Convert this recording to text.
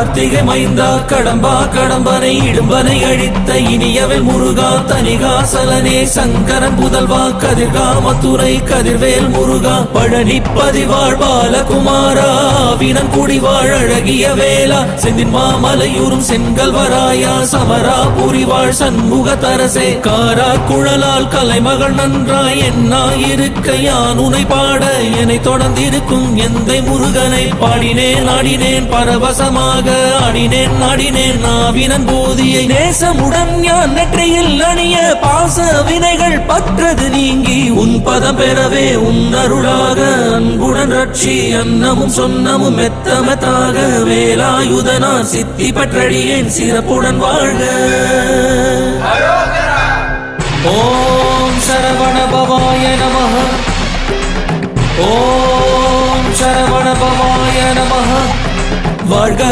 கார்த்திகை மைந்தா கடம்பா கடம்பனை இடும்பனை அழித்த இனியவள் முருகா தனிகாசலனே சங்கரன் புதல்வா கதிர்காமத்துறை கதிர்வேல் முருகா பழனி பதிவாழ் பாலகுமாரா வினன் குடிவாழ் அழகிய வேளா செந்தின் மாமலையூரும் செங்கல்வராயா சமரா புரிவாழ் சண்முக தரசே காரா குழலால் கலைமகள் நன்றாய் என்னாயிருக்க யான் உனை பாட என்னை தொடர்ந்திருக்கும் எந்தை முருகனை பாடினேன் ஆடினேன் பரவசமாக ஆடினேன் நாடினேன் நாவினன் போதியை நேசமுடன் யான் நெற்றியில் அணிய பாச வினைகள் பற்றது நீங்கி உன் பதம் பெறவே உன் அருளாக அன்புடன் ரட்சி அன்னமும் சொன்னமும் மெத்தமத்தாக வேலாயுதனா சித்தி பற்றடியேன் சிறப்புடன் வாழ்க. ஓம் சரவண பவாய நமஹ. ஓம் சரவண பவாய நமஹ. வாழ்க